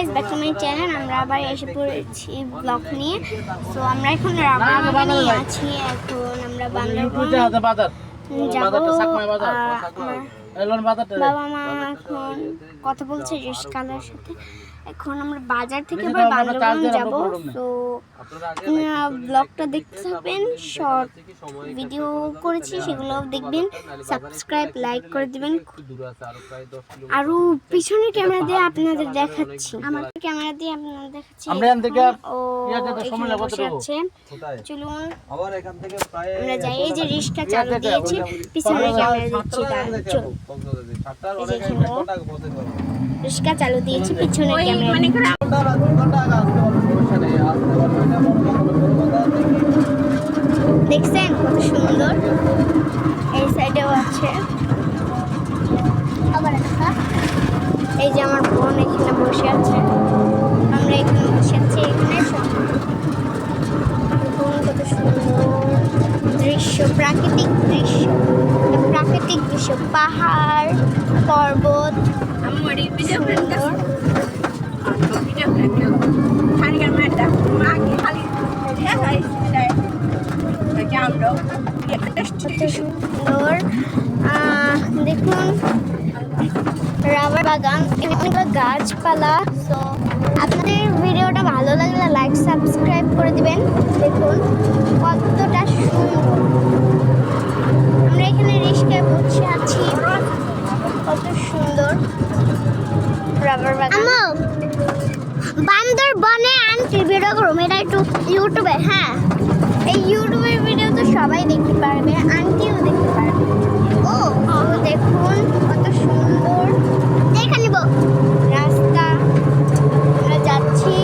Guys, back to my channel. আমরা আবার এসে পড়েছি ব্লগ নিয়ে। তো আমরা এখন রাবারবাগানে আছি। এখন আমরা বান্দরবান যাবো। বাবা মা এখন কথা বলছে রিস্কালার সাথে। এখন আমরা বাজার থেকে আবার বান্দরবান যাব। তো ব্লগটা দেখতে থাকবেন। শর্ট ভিডিও করেছি, সেগুলো দেখবেন। সাবস্ক্রাইব, লাইক করে দিবেন। আরো পিছনের ক্যামেরা দিয়ে আপনাদের দেখাচ্ছি। আমার ক্যামেরা দিয়ে আপনাদের দেখাচ্ছি। ও এখানে বসে আছে। চলুন আমরা যাই। এই যে রিস্কা চালু দিয়েছে, পিছনের ক্যামেরা দিচ্ছি। চলুন, রিস্কা চালু দিয়েছি, পিছনের ক্যামেরা। দেখছেন কত সুন্দর। এই সাইডেও আছে। এই যে আমার বোন এখানে বসে আছে, আমরা এখানে বসে আছি। এখানে কত সুন্দর দৃশ্য, প্রাকৃতিক দৃশ্য। প্রাকৃতিক দৃশ্য, পাহাড়, পর্বত, সুন্দর। সুন্দর দেখুন রাবার বাগান, অনেকগুলো গাছপালা। তো আপনাদের ভিডিওটা ভালো লাগলে লাইক সাবস্ক্রাইব করে দিবেন। দেখুন কতটা সুন্দর। আমরা এখানে রিস্কায় বসে আছি, কত সুন্দর রাবার বাগান। বান্দরবনে আন্টি ভিডিও করুন, এটা একটু ইউটিউবে। হ্যাঁ, এই ইউটিউবের ভিডিও তো সবাই দেখতে পারবে, আন্টিও দেখতে পারবে। ও দেখুন কত সুন্দর। দেখে নিব রাস্তা, আমরা যাচ্ছি,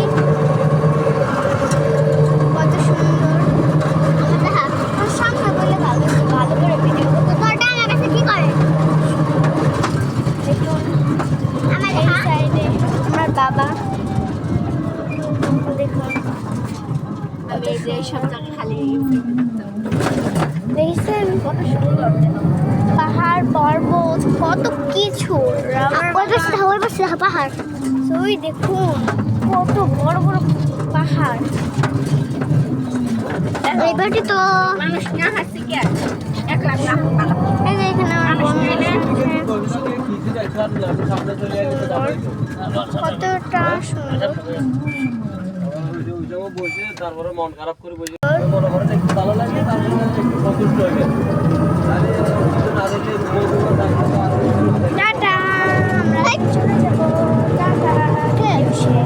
কত সুন্দর। আমার সামনে বলে ভালো ভালো করে ভিডিও করতে। তোরটা আমার কাছে কি করে দেখুন। আমার এই সাইডে আমার বাবা, দেখুন আমি এই যে সব জায়গায় খালি দেখছেন কত সুন্দর পাহাড়, পর্বত, কত কিছু। পাহাড়, ওই দেখুন কত বড় বড় পাহাড়। এবারটি তো মানুষ না হাসি কে এক লাখ লাখ। এই যে এখানে আমার বোন কতটা সুন্দর। তারপরে মন খারাপ করে বসে মনে করে দেখতে ভালো লাগে, তারপরে একটু সন্তুষ্ট হয়ে গেছে। টাটা।